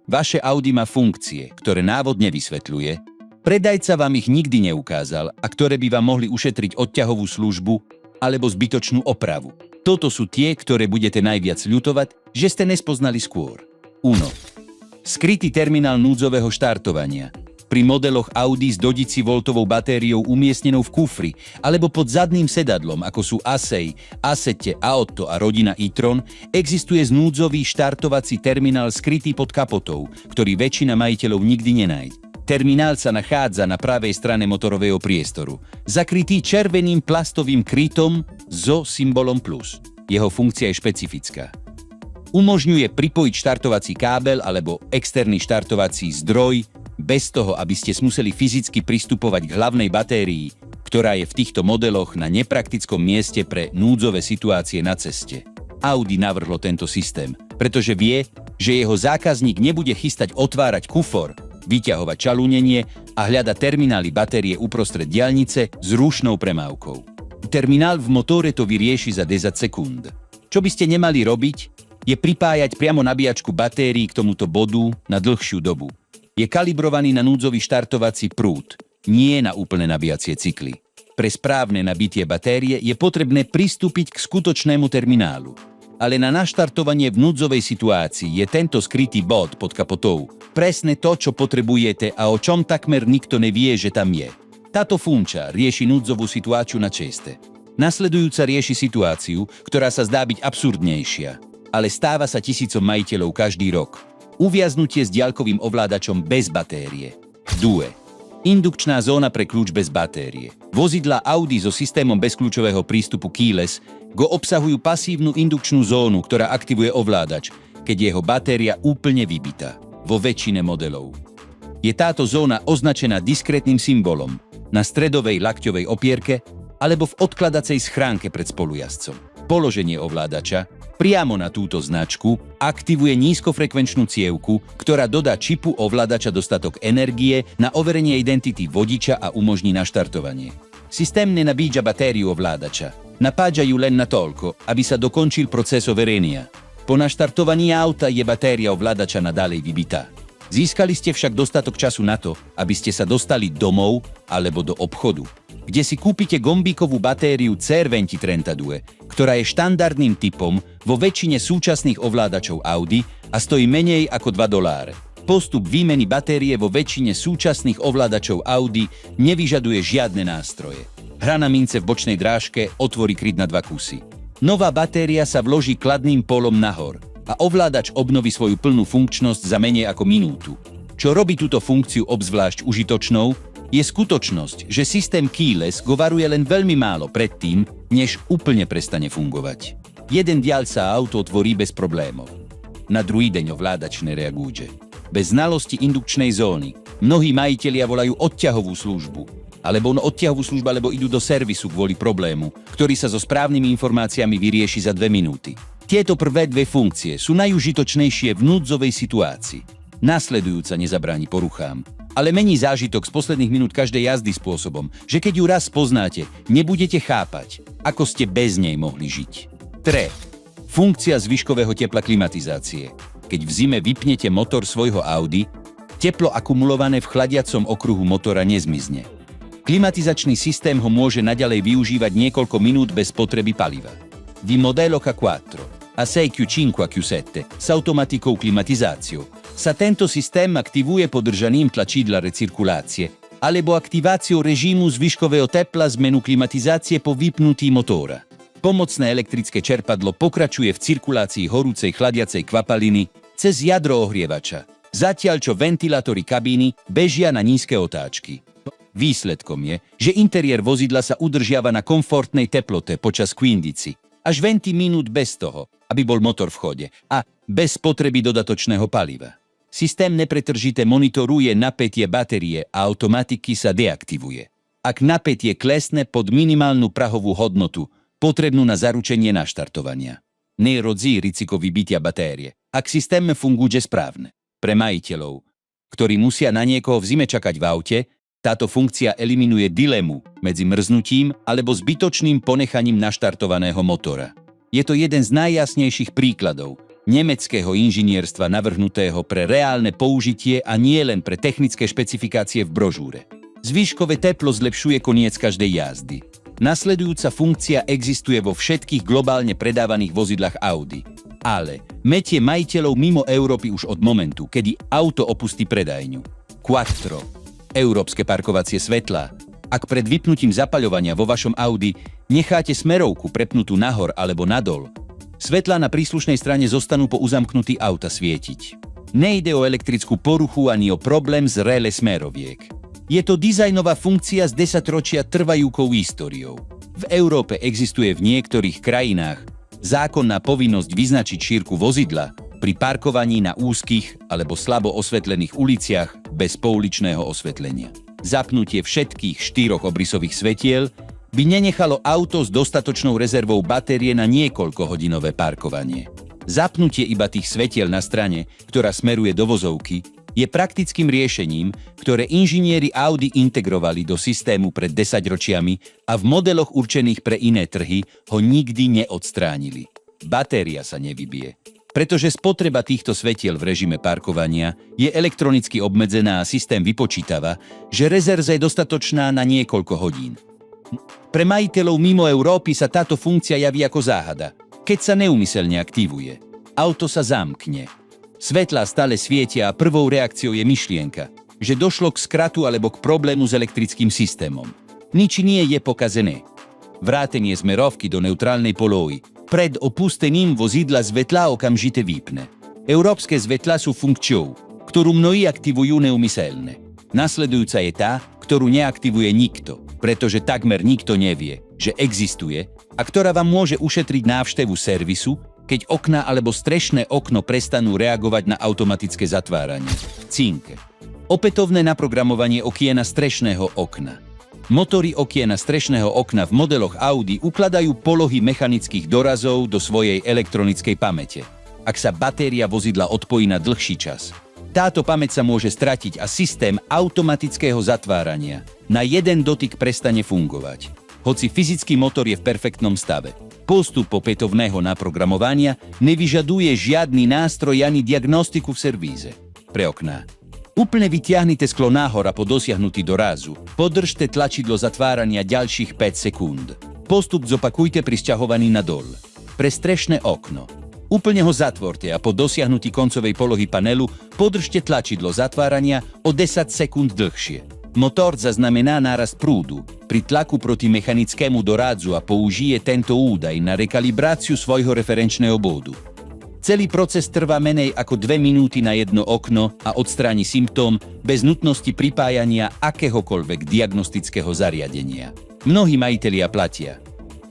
Vaše Audi má funkcie, ktoré návod nevysvetľuje, predajca vám ich nikdy neukázal a ktoré by vám mohli ušetriť odťahovú službu alebo zbytočnú opravu. Toto sú tie, ktoré budete najviac ľutovať, že ste nespoznali skôr. 1. Skrytý terminál núdzového štartovania. Pri modeloch Audi s 12V batériou umiestnenou v kufri alebo pod zadným sedadlom, ako sú Asej, Assetto, Aotto a rodina e-tron, existuje núdzový štartovací terminál skrytý pod kapotou, ktorý väčšina majiteľov nikdy nenájde. Terminál sa nachádza na pravej strane motorového priestoru, zakrytý červeným plastovým krytom so symbolom plus. Jeho funkcia je špecifická. Umožňuje pripojiť štartovací kábel alebo externý štartovací zdroj bez toho, aby ste museli fyzicky pristupovať k hlavnej batérii, ktorá je v týchto modeloch na nepraktickom mieste pre núdzové situácie na ceste. Audi navrhlo tento systém, pretože vie, že jeho zákazník nebude chystať otvárať kufor, vyťahovať čalúnenie a hľadať terminály batérie uprostred diaľnice s rušnou premávkou. Terminál v motore to vyrieši za 10 sekúnd. Čo by ste nemali robiť, je pripájať priamo nabíjačku batérií k tomuto bodu na dlhšiu dobu. Je kalibrovaný na núdzový štartovací prúd, nie na úplné nabíjacie cykly. Pre správne nabitie batérie je potrebné pristúpiť k skutočnému terminálu. Ale na naštartovanie v núdzovej situácii je tento skrytý bod pod kapotou presne to, čo potrebujete a o čom takmer nikto nevie, že tam je. Táto funkcia rieši núdzovú situáciu na ceste. Nasledujúca rieši situáciu, ktorá sa zdá byť absurdnejšia, ale stáva sa tisícom majiteľov každý rok. Uviaznutie s diaľkovým ovládačom bez batérie. 2. Indukčná zóna pre kľúč bez batérie. Vozidlá Audi so systémom bezkľúčového prístupu keyless go obsahujú pasívnu indukčnú zónu, ktorá aktivuje ovládač, keď je jeho batéria úplne vybitá. Vo väčšine modelov je táto zóna označená diskrétnym symbolom na stredovej lakťovej opierke alebo v odkladacej schránke pred spolujazdcom. Položenie ovládača priamo na túto značku aktivuje nízkofrekvenčnú cievku, ktorá dodá čipu ovládača dostatok energie na overenie identity vodiča a umožní naštartovanie. Systém nenabíja batériu ovládača. Napáďa ju len natoľko, aby sa dokončil proces overenia. Po naštartovaní auta je batéria ovládača nadalej vybitá. Získali ste však dostatok času na to, aby ste sa dostali domov alebo do obchodu, kde si kúpite gombíkovú batériu CR2032, ktorá je štandardným typom vo väčšine súčasných ovládačov Audi a stojí menej ako $2. Postup výmeny batérie vo väčšine súčasných ovládačov Audi nevyžaduje žiadne nástroje. Hra na mince v bočnej drážke otvorí kryt na 2 kusy. Nová batéria sa vloží kladným polom nahor a ovládač obnoví svoju plnú funkčnosť za menej ako minútu. Čo robí túto funkciu obzvlášť užitočnou, je skutočnosť, že systém keyless go varuje len veľmi málo predtým, než úplne prestane fungovať. Jeden diaľ sa auto otvorí bez problémov. Na druhý deň ovládač nereaguje. Bez znalosti indukčnej zóny mnohí majitelia volajú odťahovú službu, alebo idú do servisu kvôli problému, ktorý sa so správnymi informáciami vyrieši za 2 minúty. Tieto prvé 2 funkcie sú najužitočnejšie v núdzovej situácii. Nasledujúca nezabráni poruchám, ale mení zážitok z posledných minút každej jazdy spôsobom, že keď ju raz poznáte, nebudete chápať, ako ste bez nej mohli žiť. 3. Funkcia zvyškového tepla klimatizácie. Keď v zime vypnete motor svojho Audi, teplo akumulované v chladiacom okruhu motora nezmizne. Klimatizačný systém ho môže naďalej využívať niekoľko minút bez potreby paliva. Di modello K4 a 6Q5 a Q7 s automatickou klimatizáciou sa tento systém aktivuje podržaním tlačidla recirkulácie alebo aktiváciou režimu zvyškového tepla z menu klimatizácie po vypnutí motora. Pomocné elektrické čerpadlo pokračuje v cirkulácii horúcej chladiacej kvapaliny cez jadro ohrievača, zatiaľ čo ventilátory kabíny bežia na nízke otáčky. Výsledkom je, že interiér vozidla sa udržiava na komfortnej teplote počas kvindici, až 20 minút bez toho, aby bol motor v chode a bez potreby dodatočného paliva. Systém nepretržite monitoruje napätie batérie a automaticky sa deaktivuje. Ak napätie klesne pod minimálnu prahovú hodnotu, potrebnú na zaručenie naštartovania. Nehrozí riziko vybitia batérie, ak systém funguje správne. Pre majiteľov, ktorí musia na niekoho v zime čakať v aute, táto funkcia eliminuje dilemu medzi mrznutím alebo zbytočným ponechaním naštartovaného motora. Je to jeden z najjasnejších príkladov, nemeckého inžinierstva navrhnutého pre reálne použitie a nie len pre technické špecifikácie v brožúre. Zvýškové teplo zlepšuje koniec každej jazdy. Nasledujúca funkcia existuje vo všetkých globálne predávaných vozidlách Audi. Ale metie majiteľov mimo Európy už od momentu, kedy auto opustí predajňu. Quattro. Európske parkovacie svetlá. Ak pred vypnutím zapaľovania vo vašom Audi necháte smerovku prepnutú nahor alebo nadol, svetlá na príslušnej strane zostanú po uzamknutí auta svietiť. Nejde o elektrickú poruchu ani o problém z relé smeroviek. Je to dizajnová funkcia s 10-ročia trvajúcou históriou. V Európe existuje v niektorých krajinách zákonná povinnosť vyznačiť šírku vozidla pri parkovaní na úzkych alebo slabo osvetlených uliciach bez pouličného osvetlenia. Zapnutie všetkých 4 obrysových svetiel by nenechalo auto s dostatočnou rezervou batérie na niekoľkohodinové parkovanie. Zapnutie iba tých svetiel na strane, ktorá smeruje do vozovky, je praktickým riešením, ktoré inžinieri Audi integrovali do systému pred 10 ročiami a v modeloch určených pre iné trhy ho nikdy neodstránili. Batéria sa nevybije. Pretože spotreba týchto svetiel v režime parkovania je elektronicky obmedzená a systém vypočítava, že rezerva je dostatočná na niekoľko hodín. Pre majiteľov mimo Európy sa táto funkcia javí ako záhada. Keď sa neúmyselne aktivuje, auto sa zamkne. Svetlá stále svietia a prvou reakciou je myšlienka, že došlo k skratu alebo k problému s elektrickým systémom. Nič nie je pokazené. Vrátenie smerovky do neutrálnej polohy pred opustením vozidla svetlá okamžite vypne. Európske svetlá sú funkciou, ktorú mnohí aktivujú neúmyselne. Nasledujúca je tá, ktorú neaktivuje nikto, pretože takmer nikto nevie, že existuje a ktorá vám môže ušetriť návštevu servisu, keď okná alebo strešné okno prestanú reagovať na automatické zatváranie. Cinque. Opätovné naprogramovanie okiena strešného okna. Motory okiena strešného okna v modeloch Audi ukladajú polohy mechanických dorazov do svojej elektronickej pamäte. Ak sa batéria vozidla odpojí na dlhší čas, táto pamäť sa môže stratiť a systém automatického zatvárania na jeden dotyk prestane fungovať. Hoci fyzický motor je v perfektnom stave. Postup opätovného naprogramovania nevyžaduje žiadny nástroj ani diagnostiku v servíze. Pre okná. Úplne vytiahnite sklo nahor a po dosiahnutí dorazu podržte tlačidlo zatvárania ďalších 5 sekúnd. Postup zopakujte pri sťahovaní nadol. Pre strešné okno. Úplne ho zatvorte a po dosiahnutí koncovej polohy panelu podržte tlačidlo zatvárania o 10 sekúnd dlhšie. Motor zaznamená nárast prúdu pri tlaku proti mechanickému doradzu a použije tento údaj na rekalibráciu svojho referenčného bodu. Celý proces trvá menej ako 2 minúty na jedno okno a odstráni symptóm bez nutnosti pripájania akéhokoľvek diagnostického zariadenia. Mnohí majitelia platia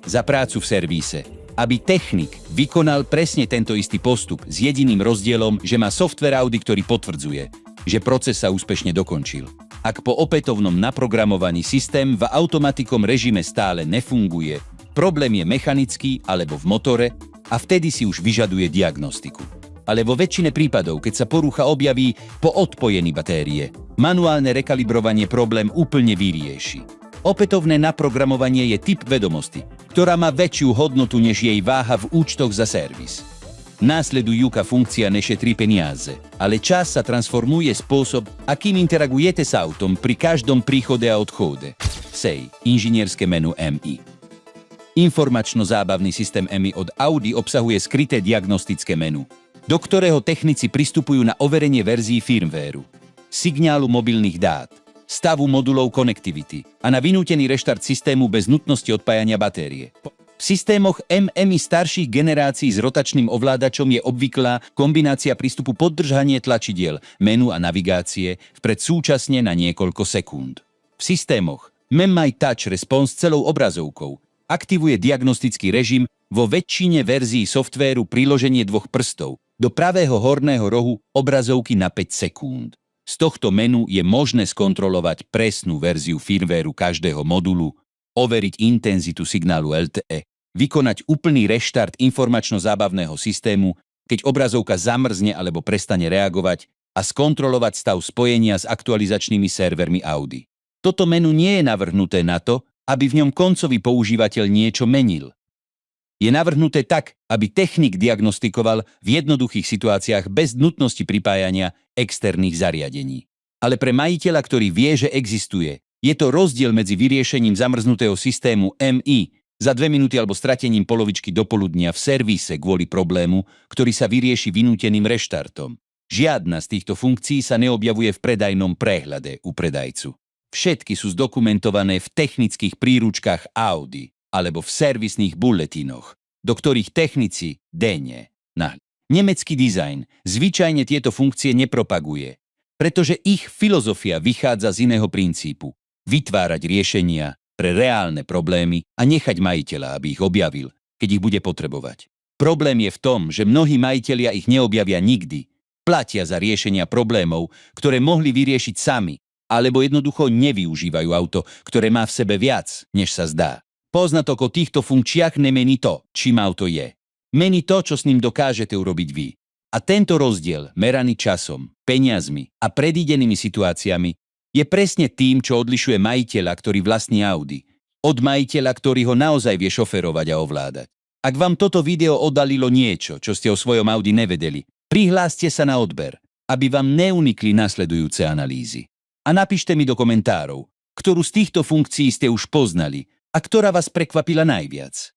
za prácu v servíse, aby technik vykonal presne tento istý postup s jediným rozdielom, že má software Audi, ktorý potvrdzuje, že proces sa úspešne dokončil. Ak po opätovnom naprogramovaní systém v automatikom režime stále nefunguje, problém je mechanický alebo v motore a vtedy si už vyžaduje diagnostiku. Ale vo väčšine prípadov, keď sa porucha objaví po odpojení batérie, manuálne rekalibrovanie problém úplne vyrieši. Opätovné naprogramovanie je typ vedomosti, ktorá má väčšiu hodnotu než jej váha v účtoch za servis. Následujúca funkcia nešetrí peniaze, ale čas sa transformuje spôsob, akým interagujete s autom pri každom príchode a odchode. SEI, inžinierské menu MI. Informačno-zábavný systém MI od Audi obsahuje skryté diagnostické menu, do ktorého technici pristupujú na overenie verzií firmwareu, signálu mobilných dát, stavu modulov konektivity a na vynútený reštart systému bez nutnosti odpájania batérie. V systémoch MMI starších generácií s rotačným ovládačom je obvyklá kombinácia prístupu podržanie tlačidiel, menu a navigácie vpred súčasne na niekoľko sekúnd. V systémoch MMI Touch Response celou obrazovkou aktivuje diagnostický režim vo väčšine verzií softvéru priloženie 2 prstov do pravého horného rohu obrazovky na 5 sekúnd. Z tohto menu je možné skontrolovať presnú verziu firmwareu každého modulu, overiť intenzitu signálu LTE, vykonať úplný reštart informačno-zábavného systému, keď obrazovka zamrzne alebo prestane reagovať a skontrolovať stav spojenia s aktualizačnými servermi Audi. Toto menu nie je navrhnuté na to, aby v ňom koncový používateľ niečo menil. Je navrhnuté tak, aby technik diagnostikoval v jednoduchých situáciách bez nutnosti pripájania externých zariadení. Ale pre majiteľa, ktorý vie, že existuje, je to rozdiel medzi vyriešením zamrznutého systému MI za 2 minúty alebo stratením polovičky dopoludnia v servise kvôli problému, ktorý sa vyrieši vynúteným reštartom. Žiadna z týchto funkcií sa neobjavuje v predajnom prehľade u predajcu. Všetky sú zdokumentované v technických príručkách Audi alebo v servisných bulletínoch, do ktorých technici denne nahľadajú. Nemecký dizajn zvyčajne tieto funkcie nepropaguje, pretože ich filozofia vychádza z iného princípu – vytvárať riešenia pre reálne problémy a nechať majiteľa, aby ich objavil, keď ich bude potrebovať. Problém je v tom, že mnohí majitelia ich neobjavia nikdy, platia za riešenia problémov, ktoré mohli vyriešiť sami, alebo jednoducho nevyužívajú auto, ktoré má v sebe viac, než sa zdá. Poznatok o týchto funkciách nemení to, čím auto je. Mení to, čo s ním dokážete urobiť vy. A tento rozdiel, meraný časom, peniazmi a predídenými situáciami, je presne tým, čo odlišuje majiteľa, ktorý vlastní Audi, od majiteľa, ktorý ho naozaj vie šoferovať a ovládať. Ak vám toto video oddalilo niečo, čo ste o svojom Audi nevedeli, prihláste sa na odber, aby vám neunikli nasledujúce analýzy. A napíšte mi do komentárov, ktorú z týchto funkcií ste už poznali a ktorá vás prekvapila najviac.